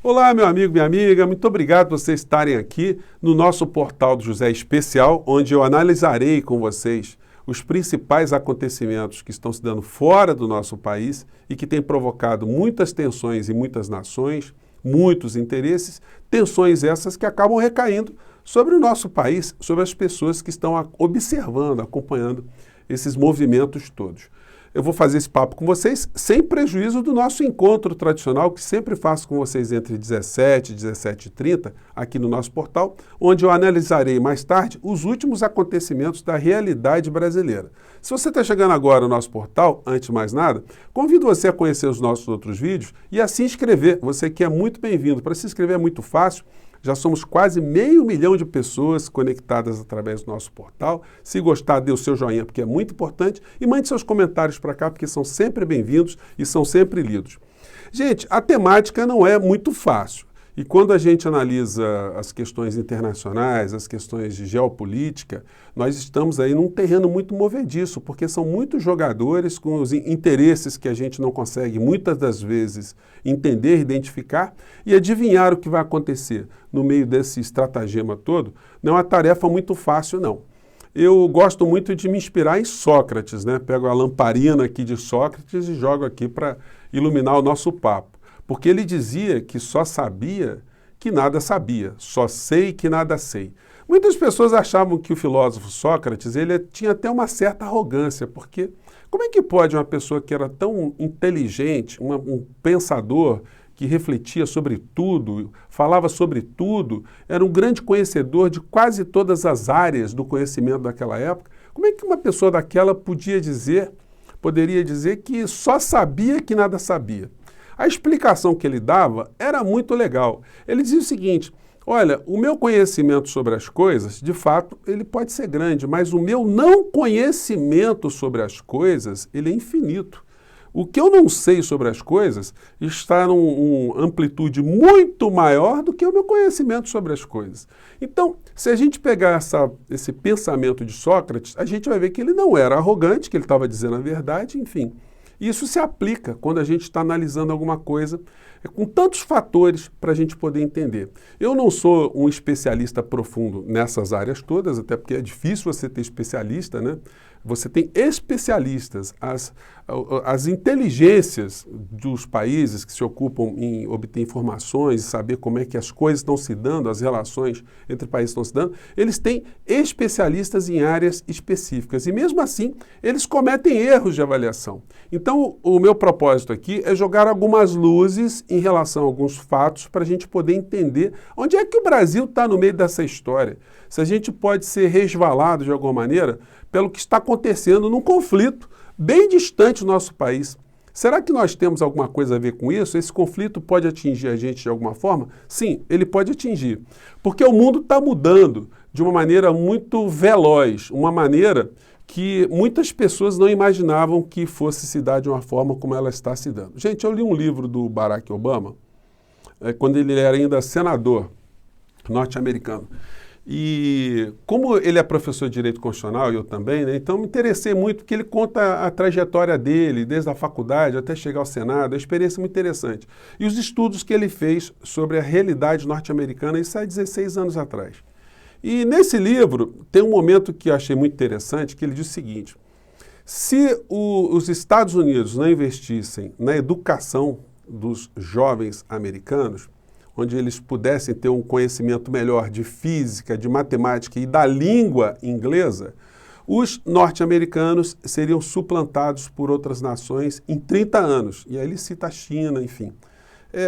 Olá, meu amigo, minha amiga, muito obrigado por vocês estarem aqui no nosso Portal do José Especial, onde eu analisarei com vocês os principais acontecimentos que estão se dando fora do nosso país e que têm provocado muitas tensões em muitas nações, muitos interesses, tensões essas que acabam recaindo sobre o nosso país, sobre as pessoas que estão observando, acompanhando esses movimentos todos. Eu vou fazer esse papo com vocês sem prejuízo do nosso encontro tradicional, que sempre faço com vocês entre 17 e 17h30, aqui no nosso portal, onde eu analisarei mais tarde os últimos acontecimentos da realidade brasileira. Se você está chegando agora no nosso portal, antes de mais nada, convido você a conhecer os nossos outros vídeos e a se inscrever. Você que é muito bem-vindo. Para se inscrever é muito fácil. Já somos quase 500 mil de pessoas conectadas através do nosso portal. Se gostar, dê o seu joinha, porque é muito importante. E mande seus comentários para cá, porque são sempre bem-vindos e são sempre lidos. Gente, a temática não é muito fácil. E quando a gente analisa as questões internacionais, as questões de geopolítica, nós estamos aí num terreno muito movediço, porque são muitos jogadores com os interesses que a gente não consegue, muitas das vezes, entender, identificar e adivinhar o que vai acontecer no meio desse estratagema todo. Não é uma tarefa muito fácil, não. Eu gosto muito de me inspirar em Sócrates, né? Pego a lamparina aqui de Sócrates e jogo aqui para iluminar o nosso papo. Porque ele dizia que só sabia que nada sabia, só sei que nada sei. Muitas pessoas achavam que o filósofo Sócrates ele tinha até uma certa arrogância, porque como é que pode uma pessoa que era tão inteligente, um pensador que refletia sobre tudo, falava sobre tudo, era um grande conhecedor de quase todas as áreas do conhecimento daquela época, como é que uma pessoa daquela poderia dizer que só sabia que nada sabia? A explicação que ele dava era muito legal. Ele dizia o seguinte: olha, o meu conhecimento sobre as coisas, de fato, ele pode ser grande, mas o meu não conhecimento sobre as coisas, ele é infinito. O que eu não sei sobre as coisas está numa amplitude muito maior do que o meu conhecimento sobre as coisas. Então, se a gente pegar esse pensamento de Sócrates, a gente vai ver que ele não era arrogante, que ele estava dizendo a verdade, enfim. Isso se aplica quando a gente está analisando alguma coisa com tantos fatores para a gente poder entender. Eu não sou um especialista profundo nessas áreas todas, até porque é difícil você ter especialista, né? Você tem especialistas, as inteligências dos países que se ocupam em obter informações e saber como é que as coisas estão se dando, as relações entre países estão se dando, eles têm especialistas em áreas específicas e mesmo assim eles cometem erros de avaliação. Então o meu propósito aqui é jogar algumas luzes em relação a alguns fatos para a gente poder entender onde é que o Brasil está no meio dessa história. Se a gente pode ser resvalado de alguma maneira pelo que está acontecendo num conflito bem distante do nosso país. Será que nós temos alguma coisa a ver com isso? Esse conflito pode atingir a gente de alguma forma? Sim, ele pode atingir. Porque o mundo está mudando de uma maneira muito veloz, uma maneira que muitas pessoas não imaginavam que fosse se dar de uma forma como ela está se dando. Gente, eu li um livro do Barack Obama, quando ele era ainda senador norte-americano. E como ele é professor de Direito Constitucional, e eu também, né, então me interessei muito, porque ele conta a trajetória dele, desde a faculdade até chegar ao Senado, uma experiência muito interessante. E os estudos que ele fez sobre a realidade norte-americana, isso há 16 anos atrás. E nesse livro tem um momento que eu achei muito interessante, que ele diz o seguinte: se os Estados Unidos não investissem na educação dos jovens americanos, onde eles pudessem ter um conhecimento melhor de física, de matemática e da língua inglesa, os norte-americanos seriam suplantados por outras nações em 30 anos. E aí ele cita a China, enfim.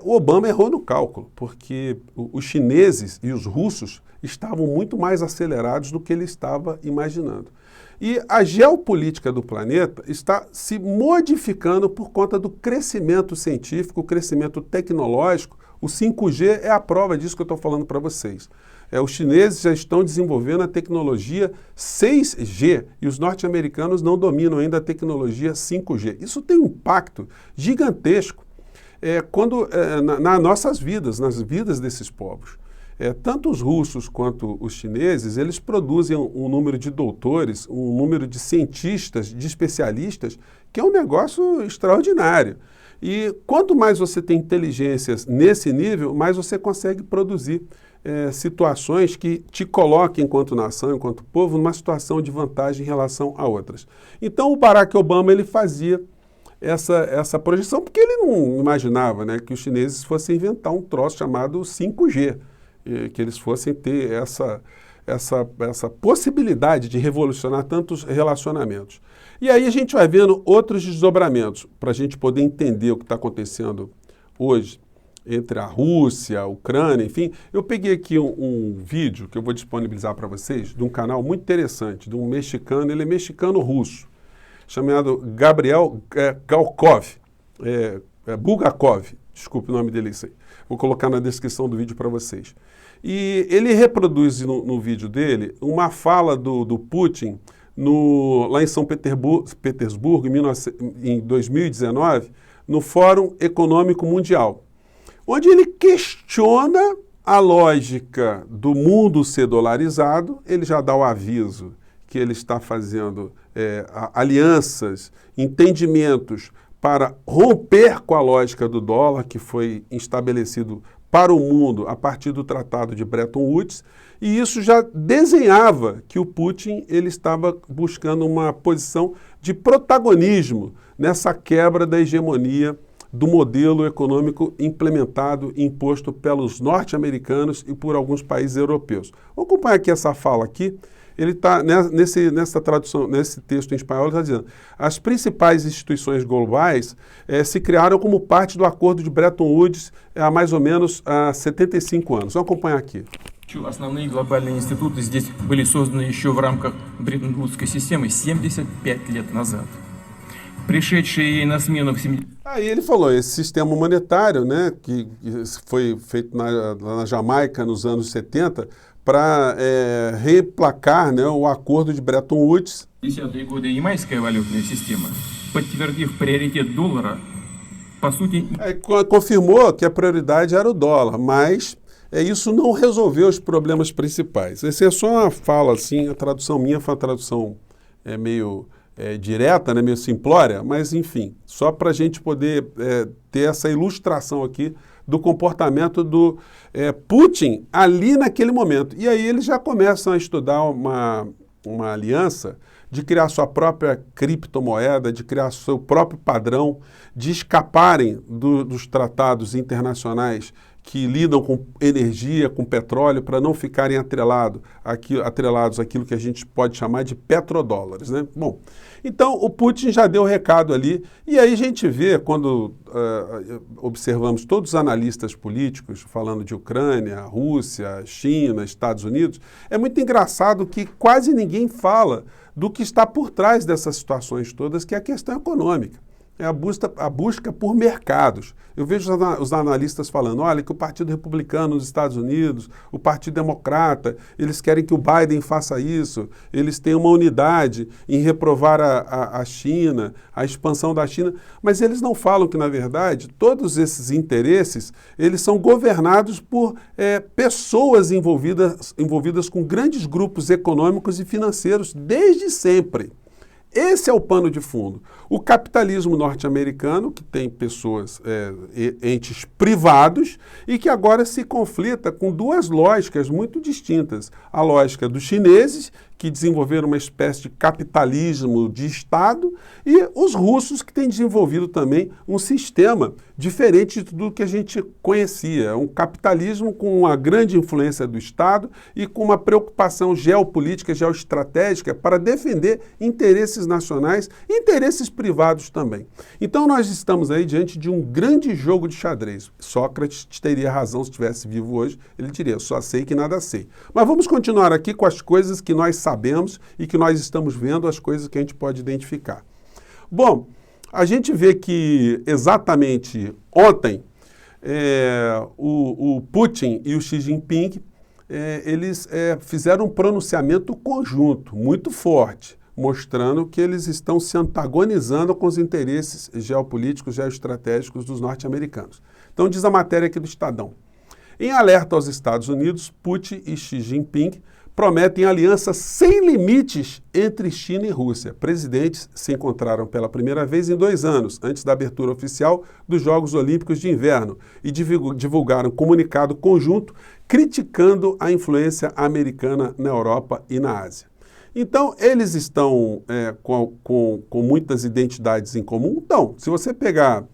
O Obama errou no cálculo, porque os chineses e os russos estavam muito mais acelerados do que ele estava imaginando. E a geopolítica do planeta está se modificando por conta do crescimento científico, o crescimento tecnológico. O 5G é a prova disso que eu estou falando para vocês. Os chineses já estão desenvolvendo a tecnologia 6G e os norte-americanos não dominam ainda a tecnologia 5G. Isso tem um impacto gigantesco nas nossas vidas, nas vidas desses povos. Tanto os russos quanto os chineses, eles produzem um número de doutores, um número de cientistas, de especialistas, que é um negócio extraordinário. E quanto mais você tem inteligências nesse nível, mais você consegue produzir situações que te coloquem, enquanto nação, enquanto povo, numa situação de vantagem em relação a outras. Então o Barack Obama ele fazia essa projeção, porque ele não imaginava, né, que os chineses fossem inventar um troço chamado 5G, que eles fossem ter essa possibilidade de revolucionar tantos relacionamentos. E aí a gente vai vendo outros desdobramentos, para a gente poder entender o que está acontecendo hoje entre a Rússia, a Ucrânia, enfim. Eu peguei aqui um vídeo que eu vou disponibilizar para vocês, de um canal muito interessante, de um mexicano, ele é mexicano-russo, chamado Gabriel Bulgakov, desculpe o nome dele, isso aí. Vou colocar na descrição do vídeo para vocês. E ele reproduz no vídeo dele uma fala do Putin lá em São Petersburgo, em 2019, no Fórum Econômico Mundial, onde ele questiona a lógica do mundo ser dolarizado. Ele já dá o aviso que ele está fazendo alianças, entendimentos para romper com a lógica do dólar, que foi estabelecido para o mundo a partir do Tratado de Bretton Woods, e isso já desenhava que o Putin ele estava buscando uma posição de protagonismo nessa quebra da hegemonia do modelo econômico implementado e imposto pelos norte-americanos e por alguns países europeus. Vamos acompanhar aqui essa fala aqui. Ele está nessa tradução, nesse texto em espanhol, ele está dizendo: as principais instituições globais se criaram como parte do Acordo de Bretton Woods há mais ou menos 75 anos. Vamos acompanhar aqui. Основные глобальные институты здесь были созданы еще в рамках Бреттон-Вудской системы 75 лет назад. Пришедшие на смену в 70... Aí ele falou, esse sistema monetário, né, que foi feito na Jamaica nos anos 70, para replacar, né, o acordo de Bretton Woods. 50-е годы ямайская валютная система, подтвердив приоритет доллара, по сути... Confirmou que a prioridade era o dólar, mas isso não resolveu os problemas principais. Essa é só uma fala, assim, a tradução minha foi uma tradução meio direta, né, meio simplória, mas enfim, só para a gente poder ter essa ilustração aqui do comportamento do Putin ali naquele momento. E aí eles já começam a estudar uma aliança de criar sua própria criptomoeda, de criar seu próprio padrão, de escaparem dos tratados internacionais que lidam com energia, com petróleo, para não ficarem atrelados àquilo que a gente pode chamar de petrodólares, né? Bom, então o Putin já deu o recado ali, e aí a gente vê, quando observamos todos os analistas políticos falando de Ucrânia, Rússia, China, Estados Unidos, é muito engraçado que quase ninguém fala do que está por trás dessas situações todas, que é a questão econômica. É a busca por mercados. Eu vejo os analistas falando, olha, que o Partido Republicano nos Estados Unidos, o Partido Democrata, eles querem que o Biden faça isso, eles têm uma unidade em reprovar a China, a expansão da China, mas eles não falam que, na verdade, todos esses interesses, eles são governados por pessoas envolvidas com grandes grupos econômicos e financeiros desde sempre. Esse é o pano de fundo. O capitalismo norte-americano, que tem pessoas, entes privados, e que agora se conflita com duas lógicas muito distintas. A lógica dos chineses, que desenvolveram uma espécie de capitalismo de Estado, e os russos, que têm desenvolvido também um sistema diferente do que a gente conhecia. Um capitalismo com uma grande influência do Estado e com uma preocupação geopolítica, geoestratégica para defender interesses nacionais e interesses privados também. Então nós estamos aí diante de um grande jogo de xadrez. Sócrates teria razão se estivesse vivo hoje, ele diria, só sei que nada sei. Mas vamos continuar aqui com as coisas que nós sabemos e que nós estamos vendo, as coisas que a gente pode identificar. Bom, a gente vê que exatamente ontem o Putin e o Xi Jinping eles fizeram um pronunciamento conjunto muito forte, mostrando que eles estão se antagonizando com os interesses geopolíticos, geoestratégicos dos norte-americanos. Então diz a matéria aqui do Estadão. Em alerta aos Estados Unidos, Putin e Xi Jinping prometem aliança sem limites entre China e Rússia. Presidentes se encontraram pela primeira vez em 2 anos, antes da abertura oficial dos Jogos Olímpicos de Inverno, e divulgaram um comunicado conjunto criticando a influência americana na Europa e na Ásia. Então, eles estão com muitas identidades em comum? Então, se você pegar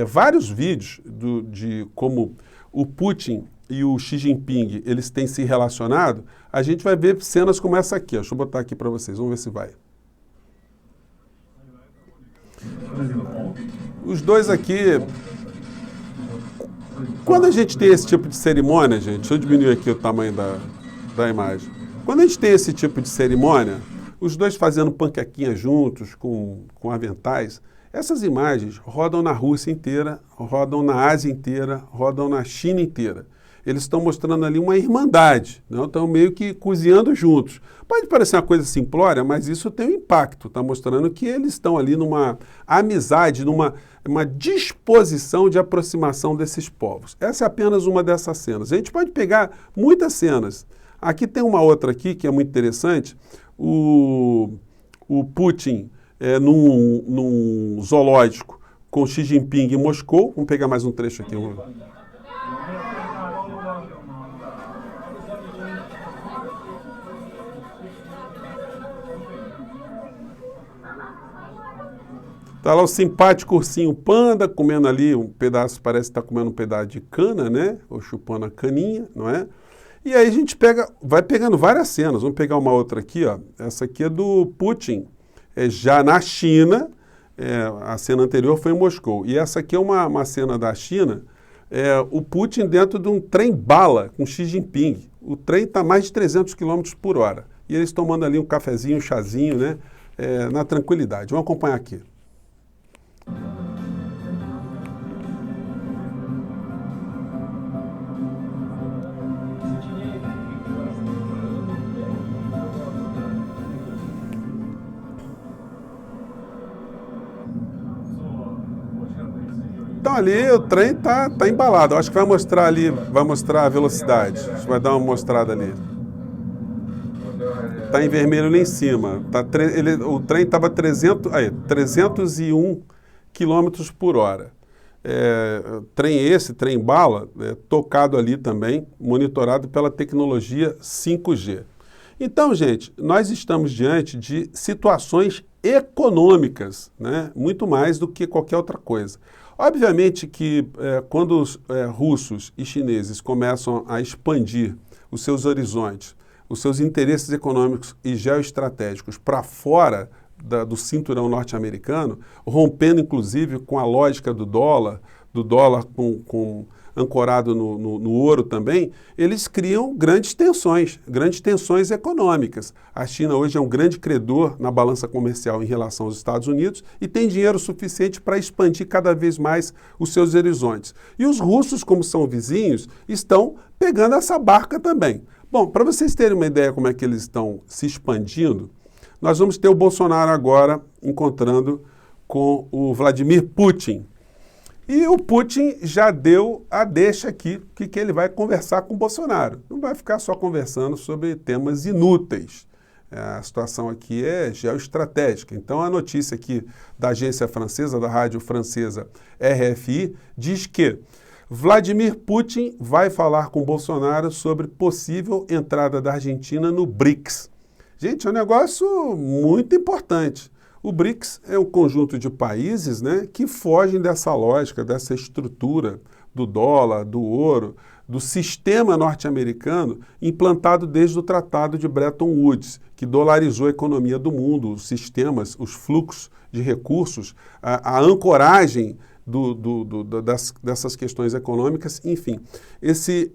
vários vídeos de como o Putin e o Xi Jinping eles têm se relacionado, a gente vai ver cenas como essa aqui. Deixa eu botar aqui para vocês, vamos ver se vai. Os dois aqui... Quando a gente tem esse tipo de cerimônia, gente, deixa eu diminuir aqui o tamanho da imagem. Quando a gente tem esse tipo de cerimônia, os dois fazendo panquequinha juntos, com aventais, essas imagens rodam na Rússia inteira, rodam na Ásia inteira, rodam na China inteira. Eles estão mostrando ali uma irmandade, não? Estão meio que cozinhando juntos. Pode parecer uma coisa simplória, mas isso tem um impacto. Está mostrando que eles estão ali numa amizade, numa disposição de aproximação desses povos. Essa é apenas uma dessas cenas. A gente pode pegar muitas cenas. Aqui tem uma outra aqui que é muito interessante. O Putin num zoológico com Xi Jinping em Moscou. Vamos pegar mais um trecho aqui. Está lá o simpático ursinho panda comendo ali um pedaço, parece que está comendo um pedaço de cana, né? Ou chupando a caninha, não é? E aí a gente vai pegando várias cenas. Vamos pegar uma outra aqui, ó. Essa aqui é do Putin, já na China. A cena anterior foi em Moscou. E essa aqui é uma cena da China, o Putin dentro de um trem-bala com Xi Jinping. O trem está a mais de 300 km por hora. E eles tomando ali um cafezinho, um chazinho, né? Na tranquilidade. Vamos acompanhar aqui. Então ali o trem tá embalado. Acho que vai mostrar ali, vai mostrar a velocidade. Acho que vai dar uma mostrada ali. Está em vermelho ali em cima. O trem estava 301 km por hora. Trem bala, tocado ali também, monitorado pela tecnologia 5G. Então, gente, nós estamos diante de situações econômicas, né? Muito mais do que qualquer outra coisa. Obviamente que quando os russos e chineses começam a expandir os seus horizontes, os seus interesses econômicos e geoestratégicos para fora do cinturão norte-americano, rompendo inclusive com a lógica do dólar ancorado no ouro também, eles criam grandes tensões econômicas. A China hoje é um grande credor na balança comercial em relação aos Estados Unidos e tem dinheiro suficiente para expandir cada vez mais os seus horizontes. E os russos, como são vizinhos, estão pegando essa barca também. Bom, para vocês terem uma ideia como é que eles estão se expandindo, nós vamos ter o Bolsonaro agora encontrando com o Vladimir Putin. E o Putin já deu a deixa aqui que ele vai conversar com o Bolsonaro. Não vai ficar só conversando sobre temas inúteis. A situação aqui é geoestratégica. Então a notícia aqui da agência francesa, da rádio francesa RFI, diz que Vladimir Putin vai falar com Bolsonaro sobre possível entrada da Argentina no BRICS. Gente, é um negócio muito importante. O BRICS é um conjunto de países, né, que fogem dessa lógica, dessa estrutura do dólar, do ouro, do sistema norte-americano implantado desde o Tratado de Bretton Woods, que dolarizou a economia do mundo, os sistemas, os fluxos de recursos, a ancoragem dessas questões econômicas, enfim. Esse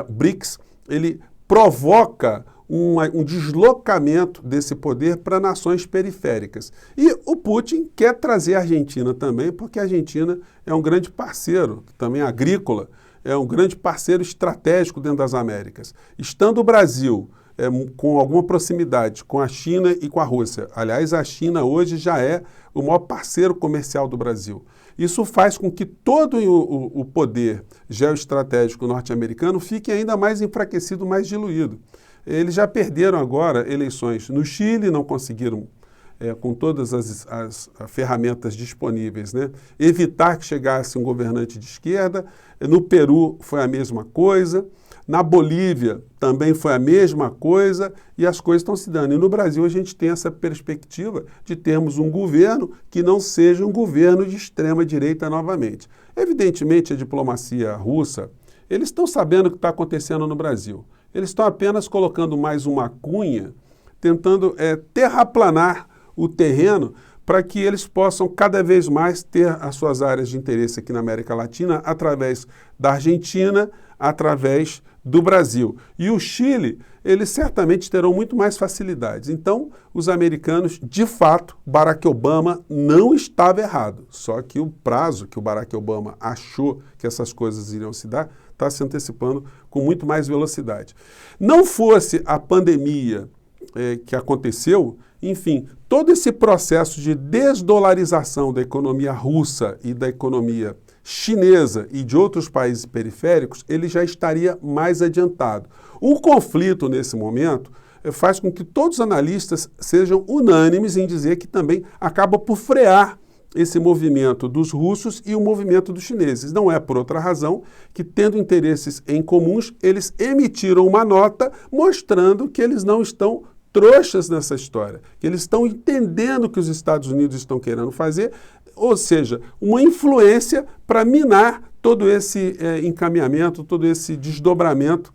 BRICS, ele provoca um deslocamento desse poder para nações periféricas. E o Putin quer trazer a Argentina também, porque a Argentina é um grande parceiro, também agrícola, é um grande parceiro estratégico dentro das Américas. Estando o Brasil com alguma proximidade com a China e com a Rússia, aliás, a China hoje já é o maior parceiro comercial do Brasil. Isso faz com que todo o poder geoestratégico norte-americano fique ainda mais enfraquecido, mais diluído. eles já perderam agora eleições no Chile, não conseguiram, com todas as ferramentas disponíveis, né, evitar que chegasse um governante de esquerda. No Peru foi a mesma coisa, na Bolívia também foi a mesma coisa e as coisas estão se dando. E no Brasil a gente tem essa perspectiva de termos um governo que não seja um governo de extrema-direita novamente. Evidentemente a diplomacia russa, eles estão sabendo o que está acontecendo no Brasil. Eles estão apenas colocando mais uma cunha, tentando terraplanar o terreno para que eles possam cada vez mais ter as suas áreas de interesse aqui na América Latina através da Argentina, através do Brasil. E o Chile, eles certamente terão muito mais facilidades. Então, os americanos, de fato, Barack Obama não estava errado. Só que o prazo que o Barack Obama achou que essas coisas iriam se dar está se antecipando com muito mais velocidade. Não fosse a pandemia que aconteceu, enfim, todo esse processo de desdolarização da economia russa e da economia chinesa e de outros países periféricos, ele já estaria mais adiantado. O conflito, nesse momento, faz com que todos os analistas sejam unânimes em dizer que também acaba por frear esse movimento dos russos e o movimento dos chineses. Não é por outra razão que, tendo interesses em comuns, eles emitiram uma nota mostrando que eles não estão trouxas nessa história, que eles estão entendendo o que os Estados Unidos estão querendo fazer, ou seja, uma influência para minar todo esse encaminhamento, todo esse desdobramento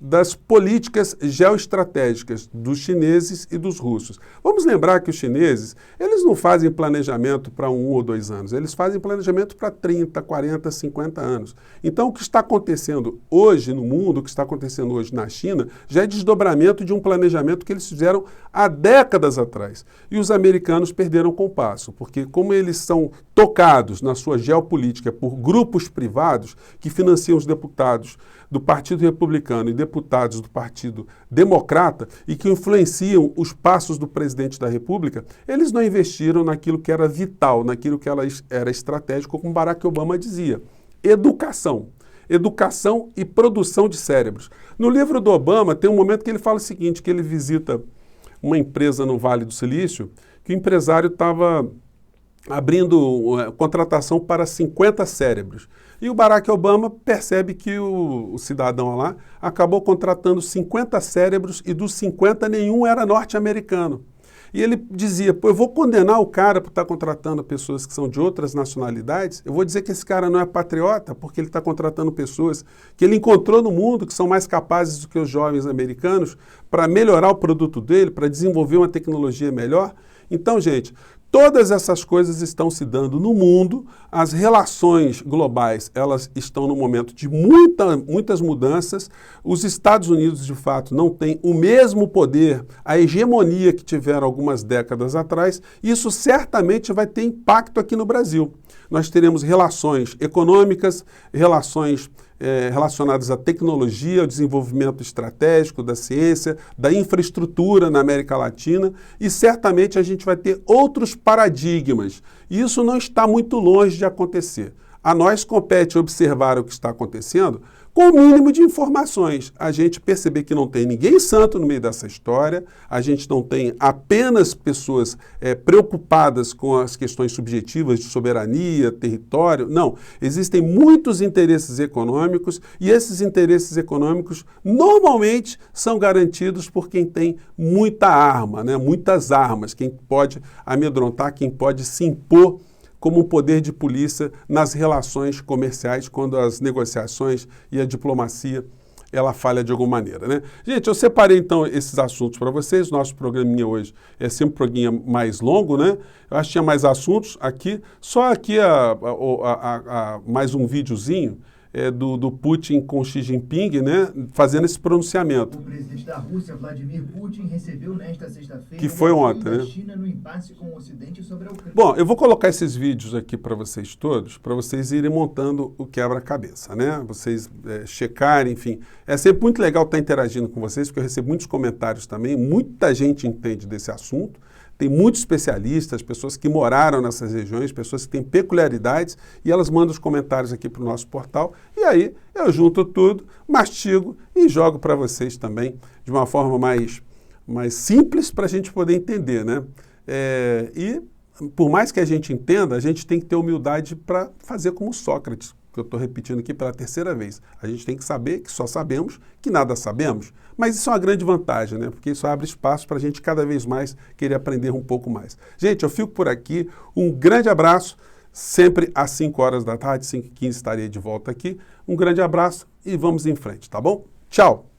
das políticas geoestratégicas dos chineses e dos russos. Vamos lembrar que os chineses, eles não fazem planejamento para 1 ou 2 anos, eles fazem planejamento para 30, 40, 50 anos. Então, o que está acontecendo hoje no mundo, o que está acontecendo hoje na China, já é desdobramento de um planejamento que eles fizeram há décadas atrás. E os americanos perderam o compasso, porque como eles são tocados na sua geopolítica por grupos privados que financiam os deputados do Partido Republicano e deputados do Partido Democrata e que influenciam os passos do presidente da República, eles não investiram naquilo que era vital, naquilo que era estratégico, como Barack Obama dizia: educação. Educação e produção de cérebros. No livro do Obama tem um momento que ele fala o seguinte, que ele visita uma empresa no Vale do Silício, que o empresário estava abrindo contratação para 50 cérebros. E o Barack Obama percebe que o cidadão lá acabou contratando 50 cérebros e dos 50 nenhum era norte-americano. E ele dizia, pô, eu vou condenar o cara por estar contratando pessoas que são de outras nacionalidades, eu vou dizer que esse cara não é patriota porque ele está contratando pessoas que ele encontrou no mundo que são mais capazes do que os jovens americanos para melhorar o produto dele, para desenvolver uma tecnologia melhor. Então, gente, todas essas coisas estão se dando no mundo, as relações globais, elas estão no momento de muitas mudanças, os Estados Unidos, de fato, não têm o mesmo poder, a hegemonia que tiveram algumas décadas atrás, e isso certamente vai ter impacto aqui no Brasil. Nós teremos relações econômicas, relações relacionadas à tecnologia, ao desenvolvimento estratégico da ciência, da infraestrutura na América Latina e certamente a gente vai ter outros paradigmas. E isso não está muito longe de acontecer. A nós compete observar o que está acontecendo com o mínimo de informações. A gente perceber que não tem ninguém santo no meio dessa história, a gente não tem apenas pessoas preocupadas com as questões subjetivas de soberania, território. Não, existem muitos interesses econômicos e esses interesses econômicos normalmente são garantidos por quem tem muita arma, né? Muitas armas, quem pode amedrontar, quem pode se impor como um poder de polícia nas relações comerciais, quando as negociações e a diplomacia, ela falha de alguma maneira, né? Gente, eu separei então esses assuntos para vocês, nosso programinha hoje é sempre um programinha mais longo, né? Eu acho que tinha mais assuntos aqui, só aqui mais um videozinho do Putin com Xi Jinping, né, fazendo esse pronunciamento. O presidente da Rússia, Vladimir Putin, recebeu nesta sexta-feira que foi ontem, da né? China no impasse com o Ocidente sobre a Ucrânia. Bom, eu vou colocar esses vídeos aqui para vocês todos, para vocês irem montando o quebra-cabeça, né? Vocês checarem, enfim. É sempre muito legal estar interagindo com vocês, porque eu recebo muitos comentários também, muita gente entende desse assunto, tem muitos especialistas, pessoas que moraram nessas regiões, pessoas que têm peculiaridades, e elas mandam os comentários aqui para o nosso portal, e aí eu junto tudo, mastigo e jogo para vocês também de uma forma mais simples para a gente poder entender, né? E por mais que a gente entenda, a gente tem que ter humildade para fazer como Sócrates, que eu estou repetindo aqui pela terceira vez. A gente tem que saber que só sabemos, que nada sabemos, mas isso é uma grande vantagem, né? Porque isso abre espaço para a gente cada vez mais querer aprender um pouco mais. Gente, eu fico por aqui, um grande abraço, sempre às 5 horas da tarde, 5h15 estarei de volta aqui. Um grande abraço e vamos em frente, tá bom? Tchau!